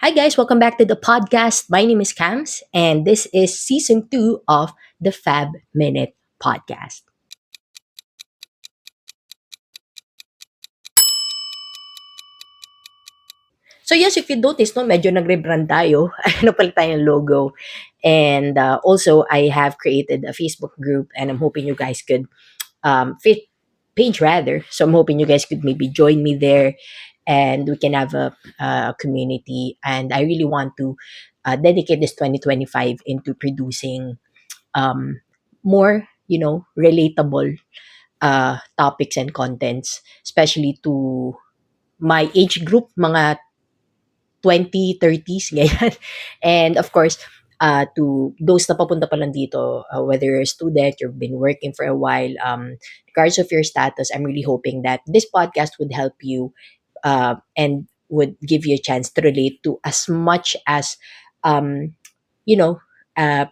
Hi, guys. Welcome back to the podcast. My name is Cams, and this is season two of the Fab Minute podcast. So, yes, if you notice, no, medyo nag-rebrand tayo. Napalit tayo ng logo. And also, I have created a Facebook group, and I'm hoping you guys could fit page rather. So, I'm hoping you guys could maybe join me there and we can have a community. And I really want to dedicate this 2025 into producing um, more, relatable topics and contents, especially to my age group, mga 20, 30s, ganyan. And of course, to those na papunta pa lang dito, whether you're a student, you've been working for a while, regardless of your status, I'm really hoping that this podcast would help you and would give you a chance to relate to as much as, um, you know, uh,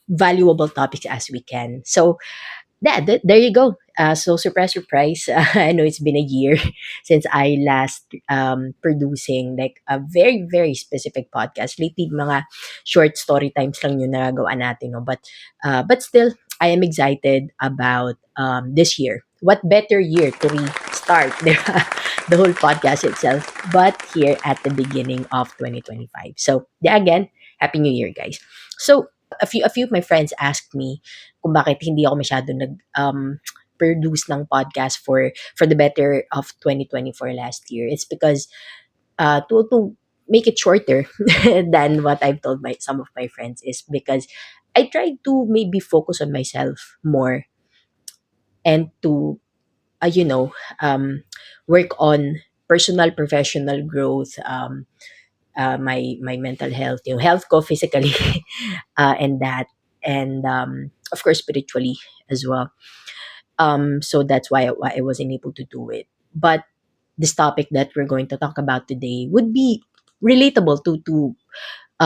valuable topics as we can. So, there you go. So surprise, surprise. I know it's been a year since I last producing like a very, very specific podcast. Lately, mga short story times lang yung nagagawa natin. No? But still, I am excited about this year. What better year to restart the whole podcast itself, but here at the beginning of 2025. So, yeah, again, Happy New Year, guys. So, a few of my friends asked me kung bakit hindi ako masyado produce ng podcast for the better of 2024 last year. It's because to make it shorter than what I've told my some of my friends is because I tried to maybe focus on myself more and to uh, you know um, work on personal professional growth, my mental health, yung health ko physically, and that, and of course spiritually as well. So that's why I wasn't able to do it. But this topic that we're going to talk about today would be relatable to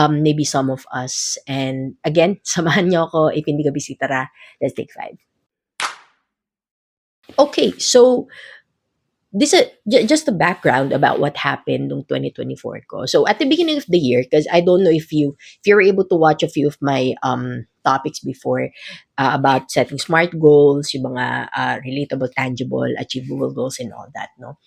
maybe some of us. And again, samahan niyo ako if hindi ka busy, tara, let's take five. Okay, so this is just a background about what happened in 2024 ko. So at the beginning of the year, because I don't know if you were able to watch a few of my topics before, about setting smart goals, yung mga relatable, tangible, achievable goals and all that, no.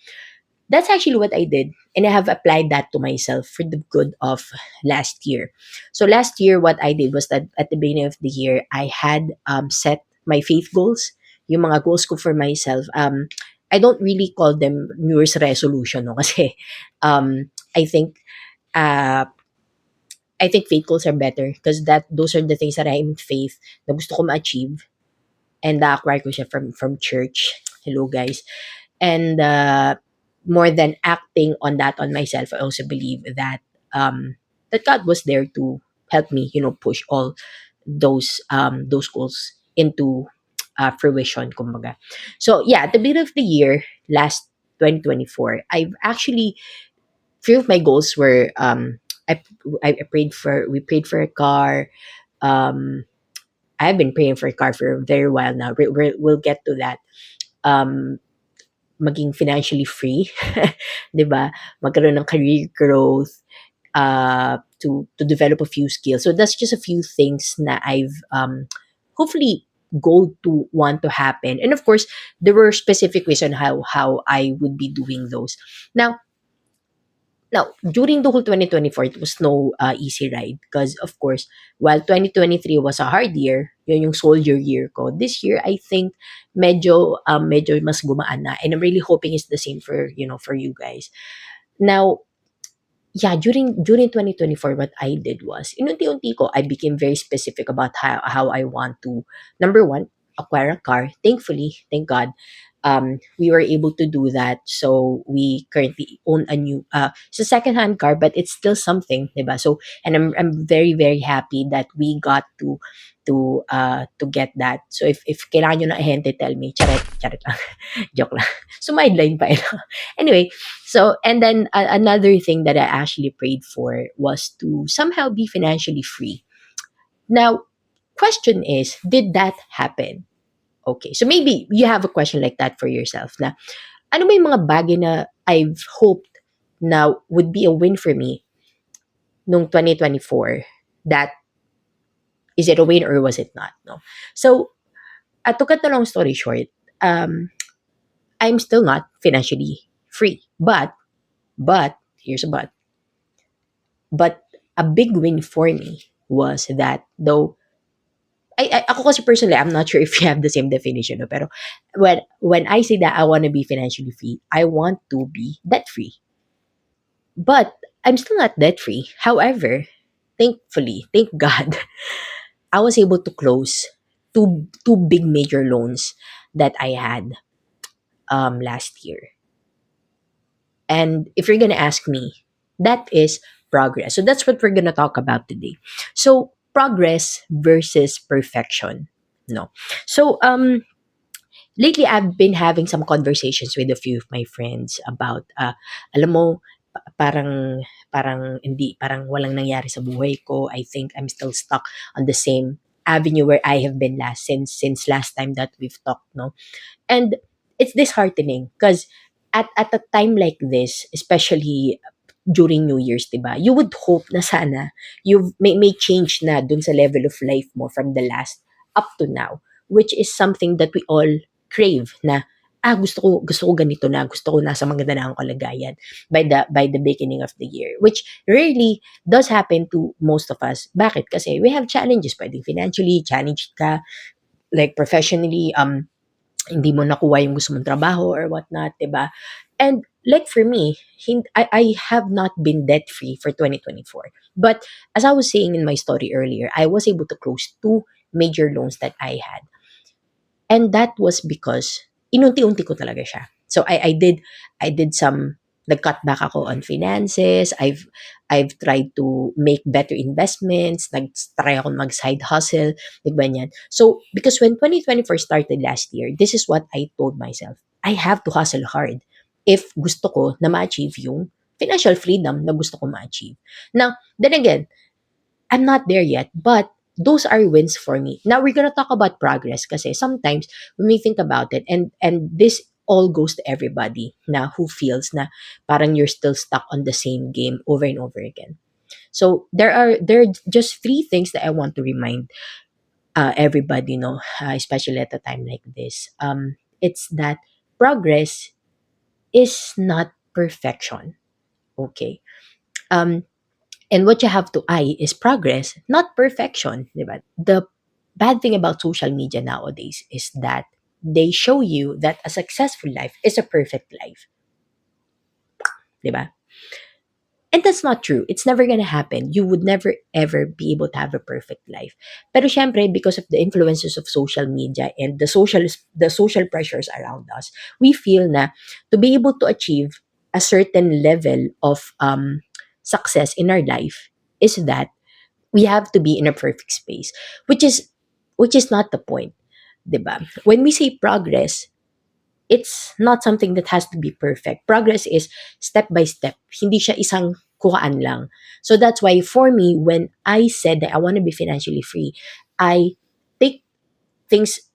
That's actually what I did, and I have applied that to myself for the good of last year. So last year, what I did was that at the beginning of the year, I had set my faith goals, yung mga goals ko for myself. I don't really call them New Year's resolution, no, kasi I think uh, I think faith goals are better because that those are the things that I am in faith na gusto ko ma-achieve, and na-acquire ko siya from church. Hello, guys. And more than acting on that on myself, I also believe that God was there to help me, push all those goals into fruition, kumbaga. So yeah, at the beginning of the year, last 2024, I've actually few of my goals were I I prayed for we prayed for a car. Um, I've been praying for a car for a very while now. We'll get to that. Um, Maging financially free, 'di ba? Magkaroon ng career growth, to develop a few skills. So that's just a few things na I've hopefully go to want to happen. And of course, there were specific ways on how I would be doing those. Now, during the whole 2024, it was no easy ride because, of course, while 2023 was a hard year, yun yung soldier year ko. This year, I think medyo mas gumaan na, and I'm really hoping it's the same for for you guys. Now, yeah, during 2024, what I did was, inunti-unti ko, I became very specific about how I want to, number one, acquire a car. Thankfully, thank God, we were able to do that. So we currently own a new, it's a second-hand car, but it's still something, diba? So, and I'm very, very happy that we got to get that. So if kailangan nyo na ahente, tell me. Charet, charet lang. Joke lang. Sumideline pa. Anyway, so, and then another thing that I actually prayed for was to somehow be financially free. Now, question is, did that happen? Okay, so maybe you have a question like that for yourself na, ano ba yung mga bagay na I've hoped na would be a win for me, nung 2024, that is it a win or was it not? No. So, to cut the long story short, um, I'm still not financially free. But here's a but a big win for me was that though ako kasi personally, I'm not sure if you have the same definition, no? Pero when I say that I want to be financially free, I want to be debt free. But I'm still not debt free. However, thankfully, thank God, I was able to close two big major loans that I had last year. And if you're gonna ask me, that is progress. So that's what we're gonna talk about today. So progress versus perfection. No. So lately I've been having some conversations with a few of my friends about alam mo parang hindi parang walang nangyari sa buhay ko. I think I'm still stuck on the same avenue where I have been last since last time that we've talked, no? And it's disheartening because at a time like this, especially during New Year's, 'di ba? You would hope na sana may change na dun sa level of life mo from the last up to now, which is something that we all crave na gusto ko ganito na, gusto ko nasa maganda na akong kalagayan by the beginning of the year, which rarely does happen to most of us. Bakit? Kasi we have challenges, pwedeng financially challenged ka, like professionally, hindi mo nakuha yung gusto mong trabaho or whatnot, 'di ba? And like for me, I have not been debt free for 2024. But as I was saying in my story earlier, I was able to close two major loans that I had. And that was because inunti-unti ko talaga siya. So I did some nag-cut back ako on finances. I've tried to make better investments. Nag-try ako mag-side hustle, ganyan. So because when 2024 started last year, this is what I told myself. I have to hustle hard if gusto ko na ma-achieve yung financial freedom na gusto ko ma-achieve. Now, then again, I'm not there yet, but those are wins for me. Now we're gonna talk about progress kasi sometimes when we think about it, and this all goes to everybody na who feels na parang you're still stuck on the same game over and over again. So there are just three things that I want to remind everybody, especially at a time like this. It's that progress is not perfection. Okay. Um, And what you have to eye is progress, not perfection, di ba? The bad thing about social media nowadays is that they show you that a successful life is a perfect life, di ba? And that's not true. It's never gonna happen. You would never ever be able to have a perfect life. Pero syempre, because of the influences of social media and the social pressures around us, we feel na to be able to achieve a certain level of success in our life is that we have to be in a perfect space, which is not the point, 'di ba? When we say progress, it's not something that has to be perfect. Progress is step by step. Hindi siya isang kuhaan lang. So that's why for me, when I said that I want to be financially free, I take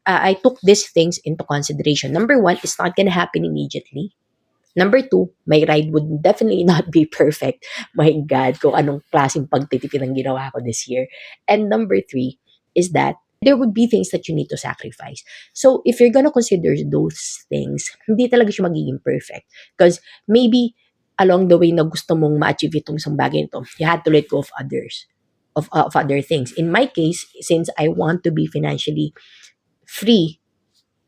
I took these things into consideration. Number one, it's not gonna happen immediately. Number two, my ride would definitely not be perfect. My God, kung anong klaseng pagtitipid ang ginawa ko this year. And number three is that there would be things that you need to sacrifice. So if you're gonna consider those things, hindi talaga siya magiging perfect. Because maybe along the way na gusto mong ma-achieve itong isang bagay nito, you had to let go of others, of other things. In my case, since I want to be financially free,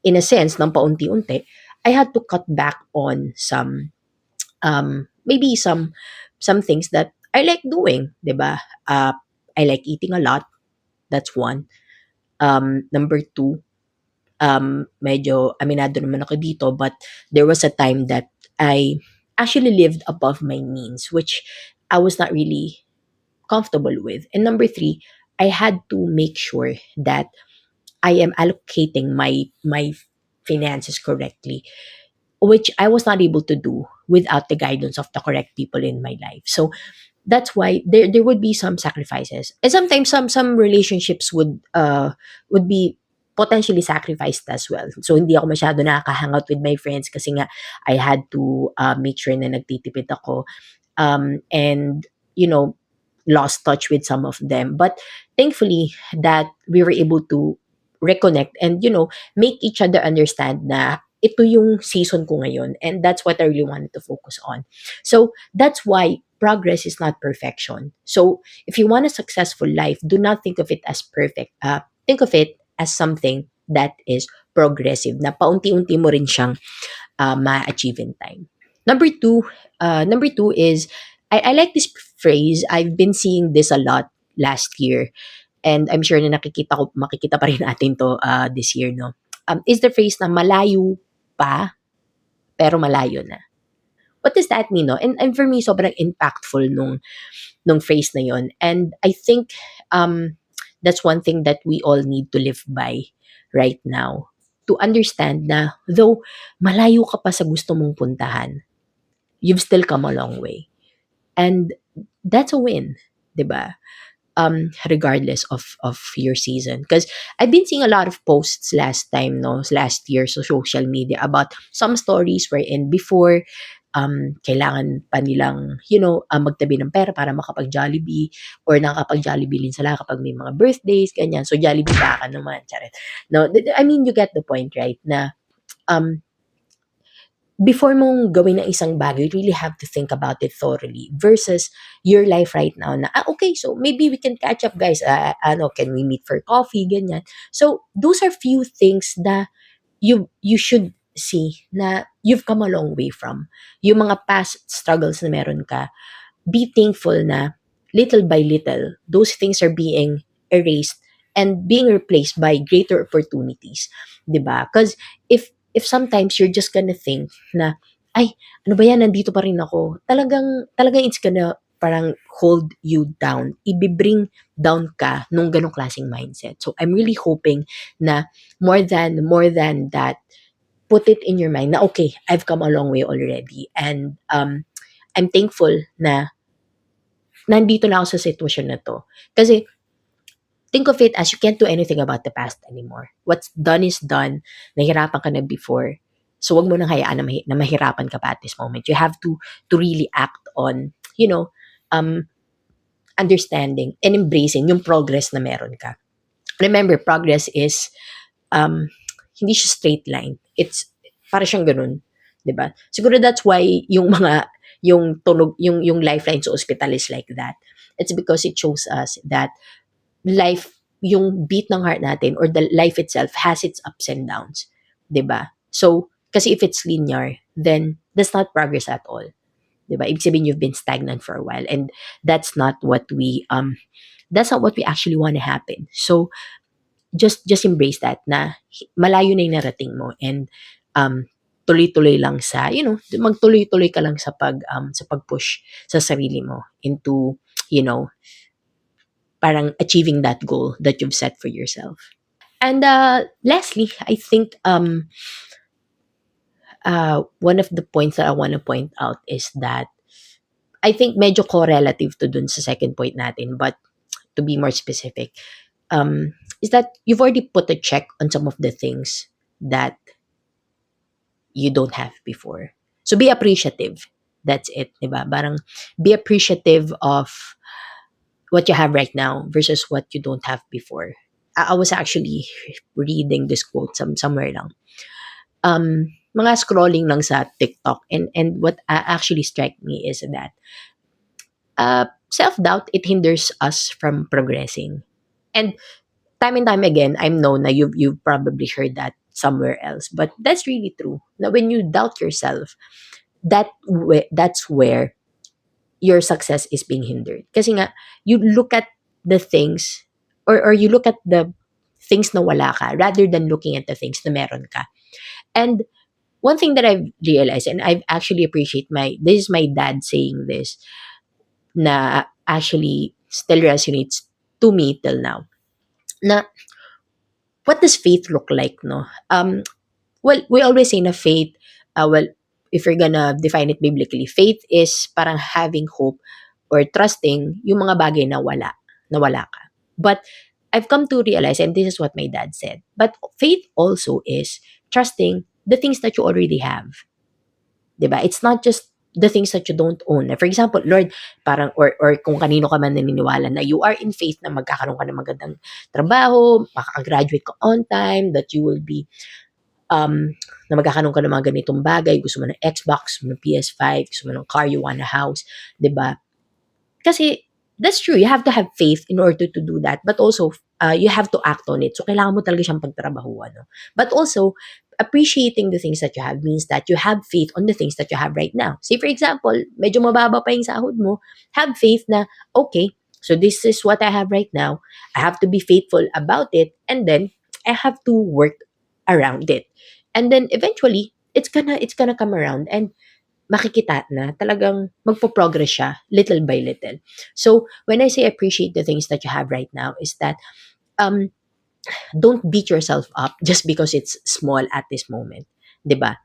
in a sense, ng paunti-unti, I had to cut back on maybe some things that I like doing, 'di ba? I like eating a lot. That's one. Number two, medyo aminado naman ako dito, but there was a time that I actually lived above my means, which I was not really comfortable with. And number three, I had to make sure that I am allocating my finances correctly, which I was not able to do without the guidance of the correct people in my life. So that's why there would be some sacrifices. And sometimes some relationships would be potentially sacrificed as well. So hindi ako masyado nakaka-hangout with my friends kasi nga I had to make sure na nagtitipid ako. And you know, lost touch with some of them. But thankfully that we were able to reconnect and, make each other understand na ito yung season ko ngayon, and that's what I really wanted to focus on. So that's why progress is not perfection. So if you want a successful life, do not think of it as perfect. Think of it as something that is progressive, na paunti-unti mo rin siyang ma-achieve in time. Number two is, I like this phrase. I've been seeing this a lot last year, and I'm sure na makikita pa rin natin to this year, no? Is the phrase na malayo pa, pero malayo na. What does that mean, no? And for me, sobrang impactful nung phrase na yon. And I think that's one thing that we all need to live by right now. To understand na though malayo ka pa sa gusto mong puntahan, you've still come a long way. And that's a win, 'di ba? Regardless of your season. Because I've been seeing a lot of posts last time, no, last year sa social media about some stories wherein before, kailangan pa nilang, magtabi ng pera para makapag-Jollibee, or nakakapag-Jollibee din sila kapag may mga birthdays, ganyan. So, Jollibee baka naman, charet. No, I mean, you get the point, right? Na, um, before mong gawin ang isang bagay, you really have to think about it thoroughly versus your life right now na, okay, so maybe we can catch up, guys. Can we meet for coffee, ganyan. So, those are few things na you should see na you've come a long way from. Yung mga past struggles na meron ka, be thankful na little by little, those things are being erased and being replaced by greater opportunities. 'Di ba? Because if sometimes you're just gonna think na, ay, ano ba yan, nandito pa rin ako. Talagang it's gonna parang hold you down. Ibibring down ka nung ganong klaseng mindset. So I'm really hoping na more than that, put it in your mind na, okay, I've come a long way already. And I'm thankful na nandito na ako sa sitwasyon na to. Kasi think of it as you can't do anything about the past anymore. What's done is done. Nahirapan ka na before. So wag mo nang hayaan na mahirapan ka pa at this moment. You have to really act on, um, understanding and embracing yung progress na meron ka. Remember, progress is, um, hindi siya straight line. It's, para siyang ganun. 'Di ba? Siguro that's why yung tunog, yung lifeline sa ospital is like that. It's because it shows us that life, yung beat ng heart natin or the life itself has its ups and downs. 'Di ba? So, kasi if it's linear, then that's not progress at all. 'Di ba? Ibig sabihin you've been stagnant for a while, and that's not what we actually want to happen. So, just embrace that na malayo na yung narating mo, and tuloy-tuloy lang magtuloy-tuloy ka lang sa pag-push sa sarili mo into, you know, parang achieving that goal that you've set for yourself. And lastly, I think one of the points that I want to point out is that I think medyo correlative to dun sa second point natin, but to be more specific, is that you've already put a check on some of the things that you don't have before. So be appreciative. That's it, diba? Parang be appreciative of what you have right now versus what you don't have before. I was actually reading this quote somewhere lang. Mga scrolling lang sa TikTok, and what actually struck me is that self-doubt, it hinders us from progressing. And time again, I know na you've probably heard that somewhere else, but that's really true. Now, when you doubt yourself, that's where your success is being hindered. Kasi nga, you look at the things, or you look at the things na wala ka rather than looking at the things na meron ka. And one thing that I've realized, and I've actually appreciate this is my dad saying this, na actually still resonates to me till now. Na, what does faith look like, no? Well, we always say na faith, if you're gonna define it biblically, faith is parang having hope or trusting yung mga bagay na wala ka. But I've come to realize, and this is what my dad said, but faith also is trusting the things that you already have. Diba? It's not just the things that you don't own. For example, Lord, parang, or kung kanino ka man naniniwala na you are in faith na magkakaroon ka ng magandang trabaho, makakagraduate ka on time, that you will be, na magkakaroon ka ng mga ganitong bagay, gusto mo ng Xbox, gusto mo ng PS5, gusto mo ng car, you want a house, 'di ba? Kasi that's true, you have to have faith in order to do that, but also, you have to act on it. So, kailangan mo talaga siyang pagtrabahuan, no? But also, appreciating the things that you have means that you have faith on the things that you have right now. Say, for example, medyo mababa pa yung sahod mo, have faith na, okay, so this is what I have right now. I have to be faithful about it, and then I have to work around it. And then eventually, it's gonna come around, and makikita na talagang magpo-progress siya little by little. So, when I say appreciate the things that you have right now is that, um, don't beat yourself up just because it's small at this moment, 'di ba?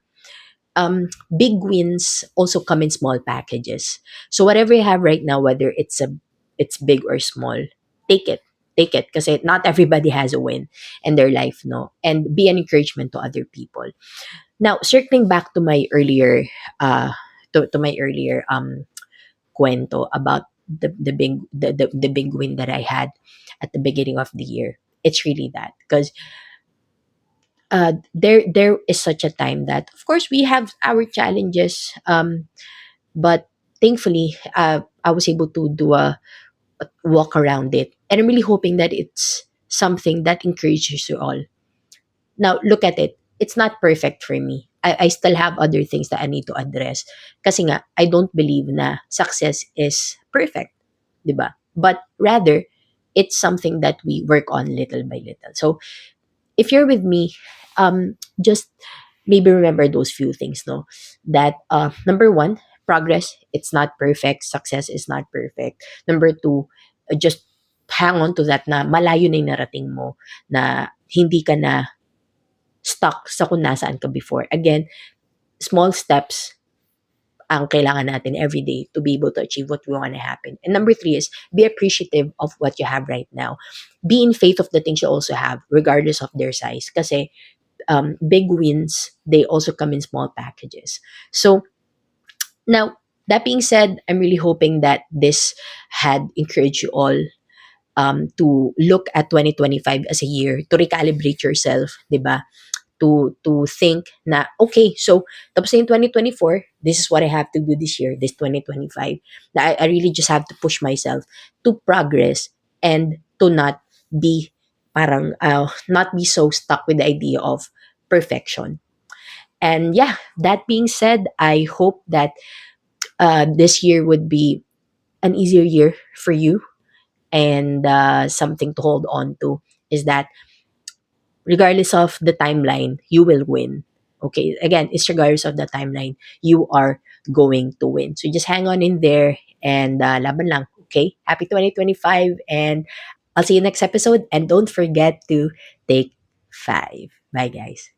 Big wins also come in small packages. So whatever you have right now, whether it's big or small, take it. Take it kasi not everybody has a win in their life, no? And be an encouragement to other people. Now, circling back to my earlier kwento about the big win that I had at the beginning of the year. It's really that because there is such a time that of course we have our challenges, but thankfully I was able to do a walk around it, and I'm really hoping that it's something that encourages you all. Now, look at it. It's not perfect for me. I still have other things that I need to address. Kasi nga, I don't believe na success is perfect, di ba? But rather, it's something that we work on little by little. So, if you're with me, just maybe remember those few things, no? That, number one, progress, it's not perfect. Success is not perfect. Number two, just hang on to that na malayo na yung narating mo, na hindi ka na stuck sa kung nasaan ka before. Again, small steps ang kailangan natin every day to be able to achieve what we want to happen. And number three is be appreciative of what you have right now. Be in faith of the things you also have, regardless of their size. Kasi big wins, they also come in small packages. So now, that being said, I'm really hoping that this had encouraged you all to look at 2025 as a year, to recalibrate yourself, di ba? To think na, okay, so tapos na yung 2024, this is what I have to do this year, this 2025. Na I really just have to push myself to progress and to not be not be so stuck with the idea of perfection. And yeah, that being said, I hope that this year would be an easier year for you, and something to hold on to is that regardless of the timeline, you will win. Okay, again, it's regardless of the timeline, you are going to win. So just hang on in there, and laban lang. Okay, happy 2025, and I'll see you next episode. And don't forget to take 5. Bye, guys.